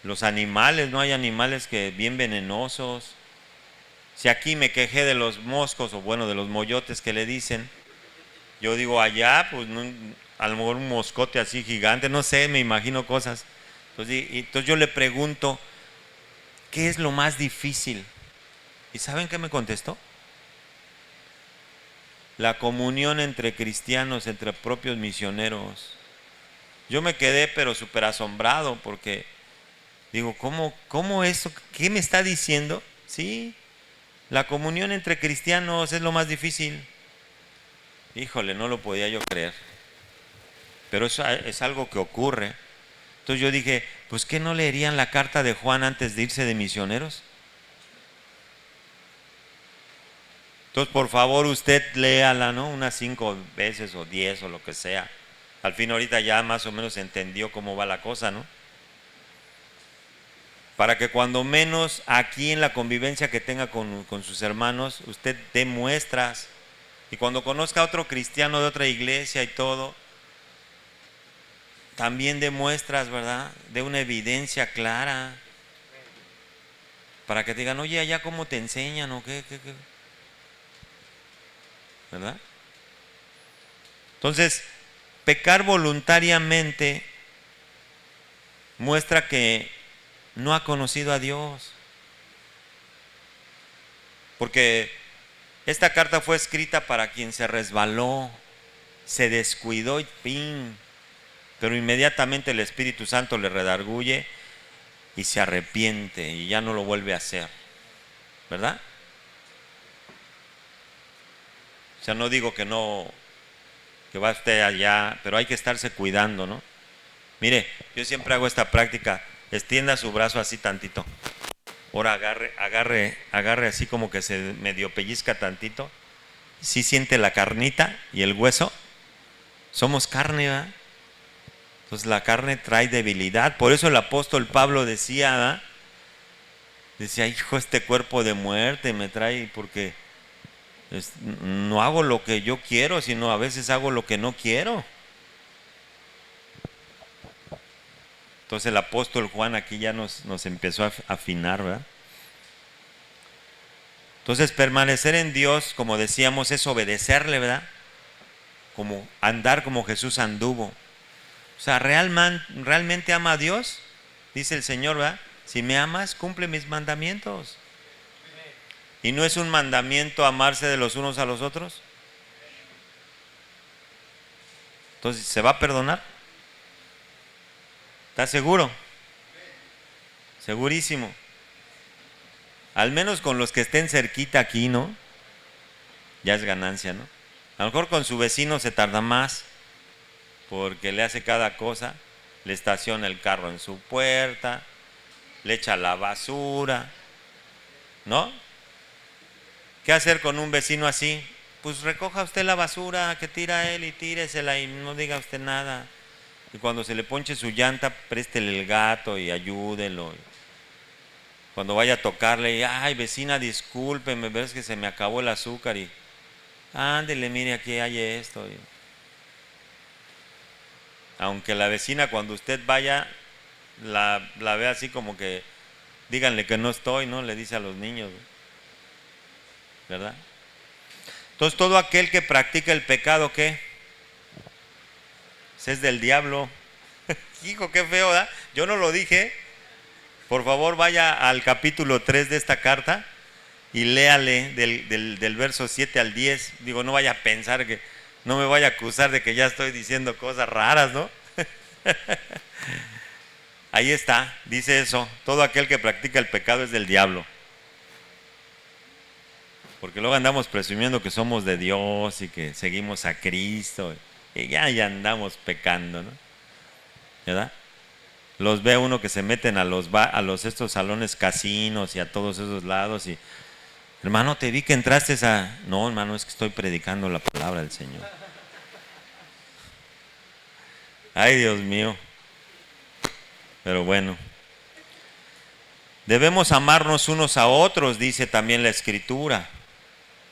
Los animales, no hay animales que bien venenosos. Si aquí me quejé de los moscos, o bueno, de los moyotes que le dicen, yo digo allá, pues no, a lo mejor un moscote así gigante, no sé, me imagino cosas. Entonces yo le pregunto, ¿qué es lo más difícil? ¿Y saben qué me contestó? La comunión entre cristianos, entre propios misioneros. Yo me quedé pero súper asombrado, porque digo, ¿cómo eso? ¿Qué me está diciendo? Sí, la comunión entre cristianos es lo más difícil. Híjole, no lo podía yo creer. Pero eso es algo que ocurre. Entonces yo dije, pues ¿qué no leerían la carta de Juan antes de irse de misioneros? Entonces, por favor, usted léala, ¿no? Unas 5 veces o 10 o lo que sea. Al fin ahorita ya más o menos entendió cómo va la cosa, ¿no? Para que cuando menos aquí en la convivencia que tenga con sus hermanos, usted dé muestras. Y cuando conozca a otro cristiano de otra iglesia y todo, también dé muestras, ¿verdad? De una evidencia clara. Para que te digan, oye, allá cómo te enseñan o qué. ¿Verdad? Entonces, pecar voluntariamente muestra que no ha conocido a Dios. Porque esta carta fue escrita para quien se resbaló, se descuidó y ¡pin! Pero inmediatamente el Espíritu Santo le redarguye y se arrepiente y ya no lo vuelve a hacer. ¿Verdad? O sea, no digo que no, que va usted allá, pero hay que estarse cuidando, ¿no? Mire, yo siempre hago esta práctica, extienda su brazo así tantito. Ahora agarre así como que se medio pellizca tantito. Sí siente la carnita y el hueso. Somos carne, ¿verdad? Entonces la carne trae debilidad. Por eso el apóstol Pablo decía, ¿verdad? Decía, hijo, este cuerpo de muerte me trae, porque no hago lo que yo quiero, sino a veces hago lo que no quiero. Entonces el apóstol Juan aquí ya nos empezó a afinar, ¿verdad? Entonces permanecer en Dios, como decíamos, es obedecerle, ¿verdad? Como andar como Jesús anduvo. O sea, ¿realmente ama a Dios? Dice el Señor, ¿verdad? Si me amas, cumple mis mandamientos. ¿Y no es un mandamiento amarse de los unos a los otros? Entonces, ¿se va a perdonar? ¿Está seguro? Segurísimo. Al menos con los que estén cerquita aquí, ¿no? Ya es ganancia, ¿no? A lo mejor con su vecino se tarda más, porque le hace cada cosa, le estaciona el carro en su puerta, le echa la basura, ¿no? ¿Qué hacer con un vecino así? Pues recoja usted la basura que tira él y tíresela y no diga usted nada. Y cuando se le ponche su llanta, préstele el gato y ayúdelo. Cuando vaya a tocarle, ay vecina, discúlpeme, ves que se me acabó el azúcar y ándele, mire, aquí hay esto. Aunque la vecina cuando usted vaya la ve así como que díganle que no estoy, ¿no? Le dice a los niños, ¿verdad? Entonces todo aquel que practica el pecado, ¿qué? Pues es del diablo. Hijo, qué feo, ¿verdad? Yo no lo dije. Por favor, vaya al capítulo 3 de esta carta y léale del verso 7 al 10. Digo, no vaya a pensar que, no me vaya a acusar de que ya estoy diciendo cosas raras, ¿no? Ahí está, dice eso. Todo aquel que practica el pecado es del diablo. Porque luego andamos presumiendo que somos de Dios y que seguimos a Cristo. Y ya andamos pecando, ¿no? ¿Verdad? Los ve uno que se meten a los estos salones casinos y a todos esos lados y hermano, te vi que entraste a... No, hermano, es que estoy predicando la palabra del Señor. Ay, Dios mío. Pero bueno. Debemos amarnos unos a otros, dice también la Escritura.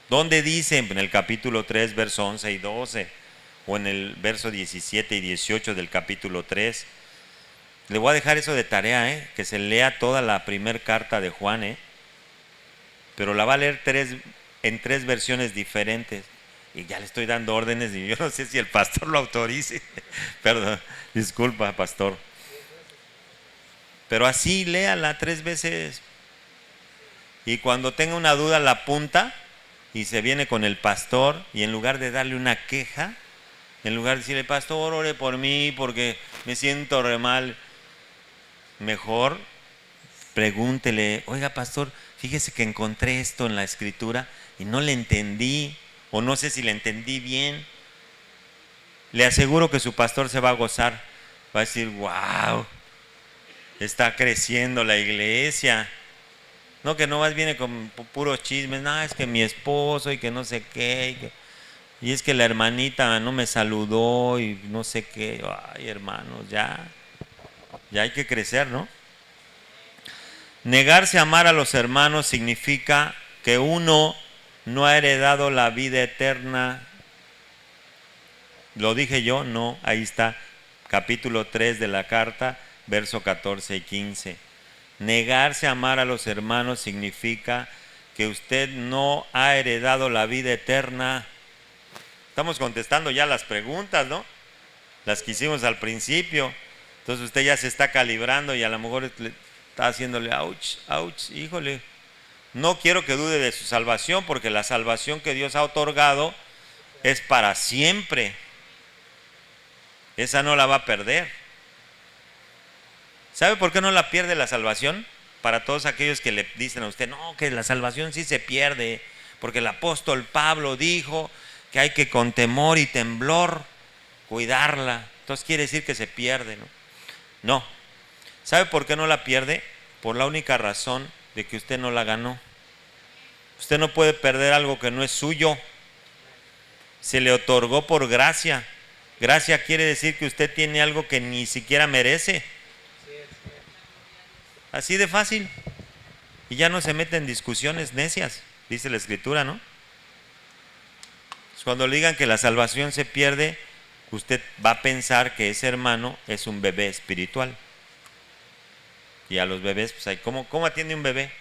¿Dónde dice? En el capítulo 3, verso 11 y 12. O en el verso 17 y 18 del capítulo 3. Le voy a dejar eso de tarea, que se lea toda la primera carta de Juan, pero la va a leer en tres versiones diferentes. Y ya le estoy dando órdenes y yo no sé si el pastor lo autorice. Perdón, disculpa, pastor. Pero así léala 3 veces. Y cuando tenga una duda la apunta y se viene con el pastor y en lugar de darle una queja, en lugar de decirle, pastor, ore por mí porque me siento re mal, mejor pregúntele, oiga pastor, fíjese que encontré esto en la Escritura y no le entendí, o no sé si le entendí bien. Le aseguro que su pastor se va a gozar, va a decir, wow, está creciendo la iglesia. No, que nomás viene con puros chismes, no, es que mi esposo y que no sé qué, y es que la hermanita no me saludó y no sé qué. Ay, hermanos, ya hay que crecer, ¿no? Negarse a amar a los hermanos significa que uno no ha heredado la vida eterna. ¿Lo dije yo? No, ahí está, capítulo 3 de la carta, verso 14 y 15. Negarse a amar a los hermanos significa que usted no ha heredado la vida eterna. Estamos contestando ya las preguntas, ¿no? Las que hicimos al principio. Entonces usted ya se está calibrando y a lo mejor está haciéndole ouch, ouch, híjole. No quiero que dude de su salvación, porque la salvación que Dios ha otorgado es para siempre. Esa no la va a perder. ¿Sabe por qué no la pierde la salvación? Para todos aquellos que le dicen a usted, no, que la salvación sí se pierde, porque el apóstol Pablo dijo que hay que con temor y temblor cuidarla. Entonces quiere decir que se pierde, ¿no? No. ¿Sabe por qué no la pierde? Por la única razón de que usted no la ganó. Usted no puede perder algo que no es suyo. Se le otorgó por gracia. Gracia quiere decir que usted tiene algo que ni siquiera merece. Así de fácil. Y ya no se mete en discusiones necias, dice la Escritura, ¿no? Cuando le digan que la salvación se pierde, usted va a pensar que ese hermano es un bebé espiritual. Y a los bebés, pues, ¿cómo atiende un bebé?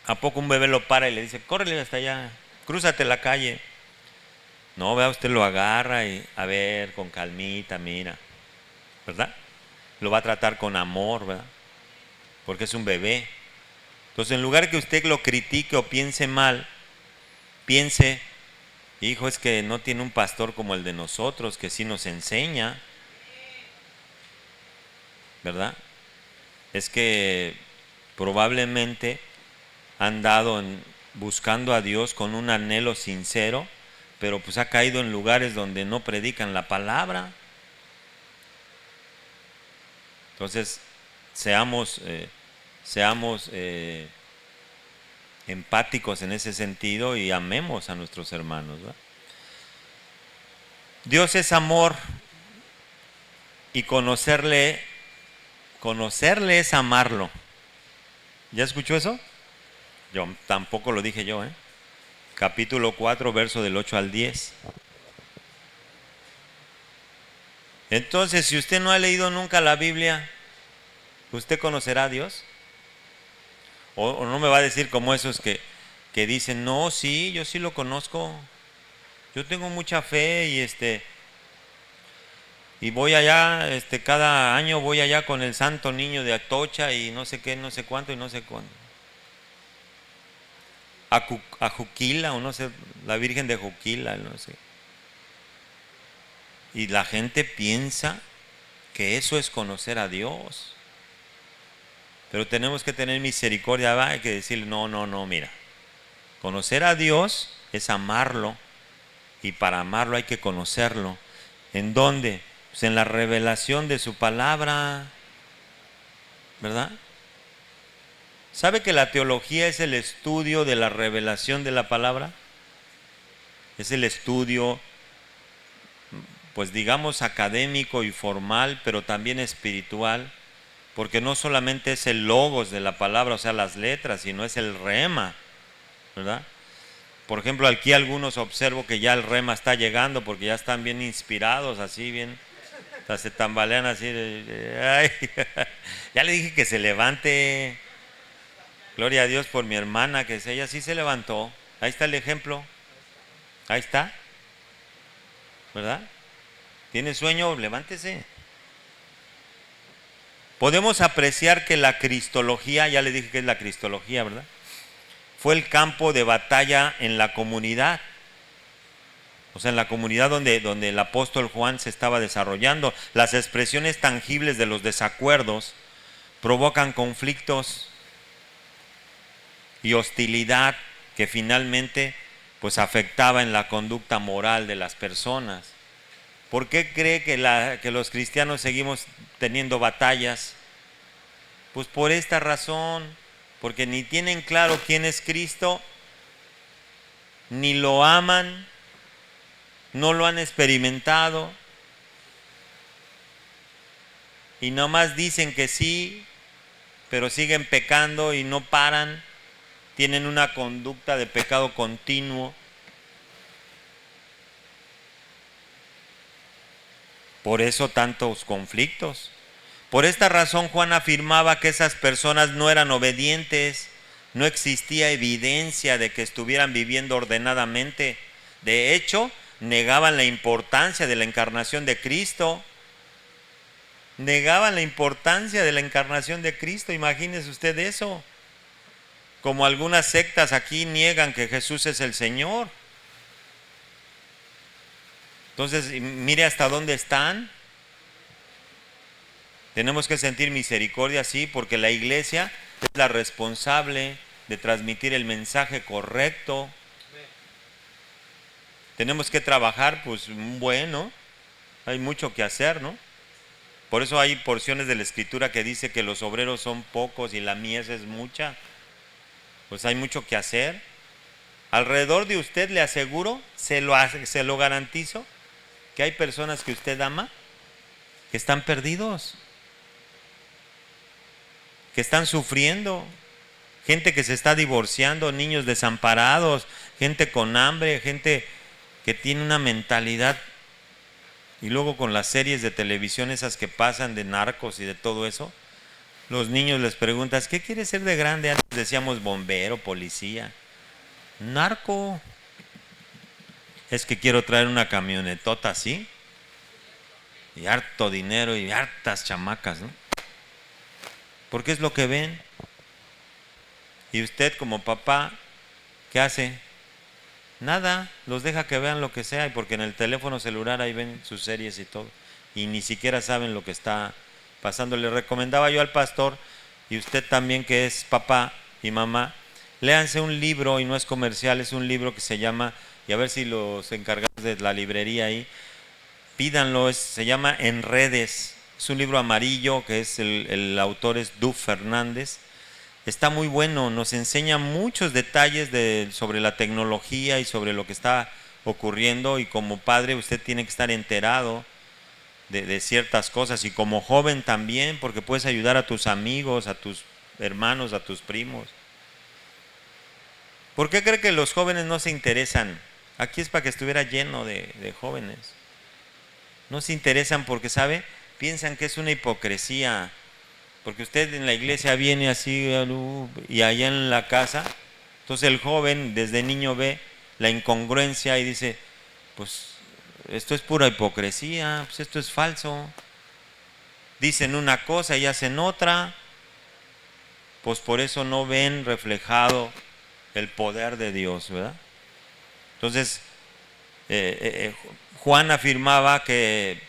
¿A poco un bebé lo para y le dice, córrele hasta allá, crúzate la calle? No, vea, usted lo agarra y a ver, con calmita, mira, ¿verdad? Lo va a tratar con amor, ¿verdad? Porque es un bebé. Entonces, en lugar que usted lo critique o piense mal, piense, hijo, es que no tiene un pastor como el de nosotros, que sí nos enseña, ¿verdad? Es que probablemente han dado buscando a Dios con un anhelo sincero, pero pues ha caído en lugares donde no predican la palabra. Entonces, seamos empáticos en ese sentido y amemos a nuestros hermanos, ¿verdad? Dios es amor y conocerle es amarlo. ¿Ya escuchó eso? Yo tampoco lo dije yo, Capítulo 4, verso del 8 al 10. Entonces, si usted no ha leído nunca la Biblia, ¿Usted conocerá a Dios? O no me va a decir como esos que dicen, no, sí, yo sí lo conozco. Yo tengo mucha fe y voy allá, cada año voy allá con el Santo Niño de Atocha y no sé qué, no sé cuánto y no sé cuándo. A Juquila, o no sé, la Virgen de Juquila, no sé. Y la gente piensa que eso es conocer a Dios. Pero tenemos que tener misericordia, ¿va? Hay que decirle, no, no, no, mira. Conocer a Dios es amarlo. Y para amarlo hay que conocerlo. ¿En dónde? Pues en la revelación de su palabra, ¿verdad? ¿Sabe que la teología es el estudio de la revelación de la palabra? Es el estudio, pues digamos, académico y formal, pero también espiritual, porque no solamente es el logos de la palabra, o sea, las letras, sino es el rema, ¿verdad? Por ejemplo, aquí algunos observo que ya el rema está llegando porque ya están bien inspirados, así bien, hasta se tambalean así. Ay, ya le dije que se levante. Gloria a Dios por mi hermana, que ella sí se levantó. Ahí está el ejemplo. Ahí está, ¿verdad? ¿Tiene sueño? Levántese. Podemos apreciar que la cristología, ya le dije que es la cristología, ¿verdad? Fue el campo de batalla en la comunidad. O sea, en la comunidad donde el apóstol Juan se estaba desarrollando. Las expresiones tangibles de los desacuerdos provocan conflictos y hostilidad que finalmente pues afectaba en la conducta moral de las personas. ¿Por qué cree que los cristianos seguimos teniendo batallas? Pues por esta razón, porque ni tienen claro quién es Cristo, ni lo aman, no lo han experimentado, y nomás dicen que sí, pero siguen pecando y no paran, tienen una conducta de pecado continuo. Por eso tantos conflictos. Por esta razón Juan afirmaba que esas personas no eran obedientes, no existía evidencia de que estuvieran viviendo ordenadamente. De hecho, negaban la importancia de la encarnación de Cristo. Negaban la importancia de la encarnación de Cristo, imagínese usted eso. Como algunas sectas aquí niegan que Jesús es el Señor. Entonces, mire hasta dónde están. Tenemos que sentir misericordia, sí, porque la iglesia es la responsable de transmitir el mensaje correcto. Tenemos que trabajar, pues bueno, hay mucho que hacer, ¿no? Por eso hay porciones de la Escritura que dice que los obreros son pocos y la mies es mucha. Pues hay mucho que hacer. Alrededor de usted le aseguro, se lo garantizo, que hay personas que usted ama que están perdidos, que están sufriendo, gente que se está divorciando, niños desamparados, gente con hambre, gente que tiene una mentalidad. Y luego con las series de televisión esas que pasan de narcos y de todo eso, los niños les preguntas, ¿qué quieres ser de grande? Antes decíamos bombero, policía. Narco. Es que quiero traer una camionetota así, y harto dinero y hartas chamacas, ¿no? Porque es lo que ven. Y usted como papá, ¿qué hace? Nada, los deja que vean lo que sea, y porque en el teléfono celular ahí ven sus series y todo, y ni siquiera saben lo que está pasando. Le recomendaba yo al pastor, y usted también que es papá y mamá, léanse un libro, y no es comercial, es un libro que se llama, y a ver si los encargados de la librería ahí, pídanlo, se llama En Redes. Es un libro amarillo que es el autor es Duf Fernández. Está muy bueno, nos enseña muchos detalles sobre la tecnología y sobre lo que está ocurriendo, y como padre usted tiene que estar enterado de ciertas cosas, y como joven también, porque puedes ayudar a tus amigos, a tus hermanos, a tus primos. ¿Por qué cree que los jóvenes no se interesan? Aquí es para que estuviera lleno de jóvenes. No se interesan porque, ¿sabe? Piensan que es una hipocresía. porque usted en la iglesia viene así y allá en la casa, entonces el joven desde niño ve la incongruencia y dice, pues esto es pura hipocresía, pues esto es falso. Dicen una cosa y hacen otra, pues por eso no ven reflejado el poder de Dios, ¿verdad? Entonces, Juan afirmaba que,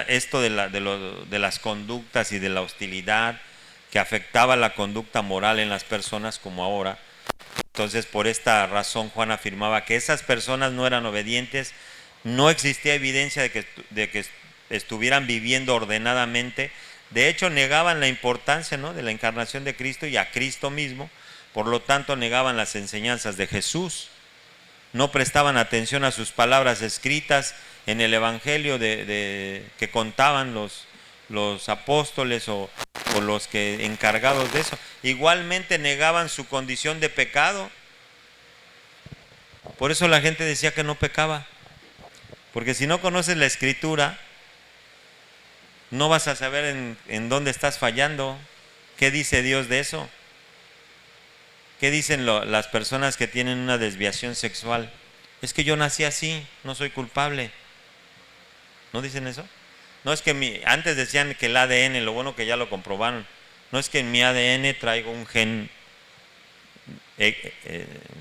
esto de las conductas y de la hostilidad que afectaba la conducta moral en las personas como ahora. Entonces, por esta razón, Juan afirmaba que esas personas no eran obedientes, no existía evidencia de que estuvieran viviendo ordenadamente. De hecho, negaban la importancia, ¿no?, de la encarnación de Cristo y a Cristo mismo. Por lo tanto, negaban las enseñanzas de Jesús. No prestaban atención a sus palabras escritas en el Evangelio que contaban los apóstoles o los que encargados de eso. Igualmente negaban su condición de pecado. Por eso la gente decía que no pecaba. Porque si no conoces la Escritura, no vas a saber en dónde estás fallando. ¿Qué dice Dios de eso? ¿Qué dicen las personas que tienen una desviación sexual? Es que yo nací así, no soy culpable. ¿No dicen eso? No es que antes decían que el ADN, lo bueno que ya lo comprobaron, no es que en mi ADN traigo un gen,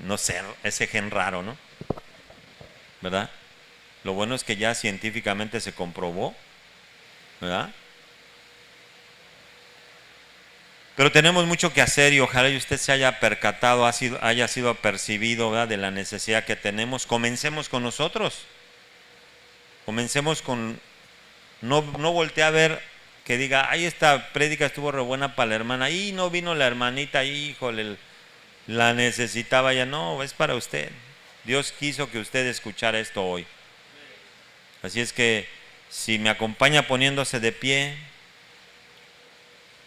no sé, ese gen raro, ¿no? ¿Verdad? Lo bueno es que ya científicamente se comprobó, ¿verdad? Pero tenemos mucho que hacer y ojalá y usted se haya percatado, haya sido apercibido, ¿verdad?, de la necesidad que tenemos. Comencemos con nosotros. Comencemos con... No voltee a ver que diga, ay, esta prédica estuvo re buena para la hermana, y no vino la hermanita, híjole, la necesitaba ya. No, es para usted. Dios quiso que usted escuchara esto hoy. Así es que si me acompaña poniéndose de pie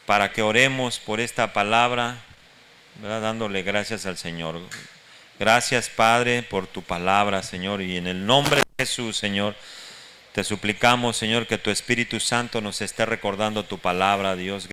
para que oremos por esta palabra, ¿verdad?, dándole gracias al Señor. Gracias, Padre, por tu palabra, Señor, y en el nombre de Jesús, Señor, te suplicamos, Señor, que tu Espíritu Santo nos esté recordando tu palabra, Dios.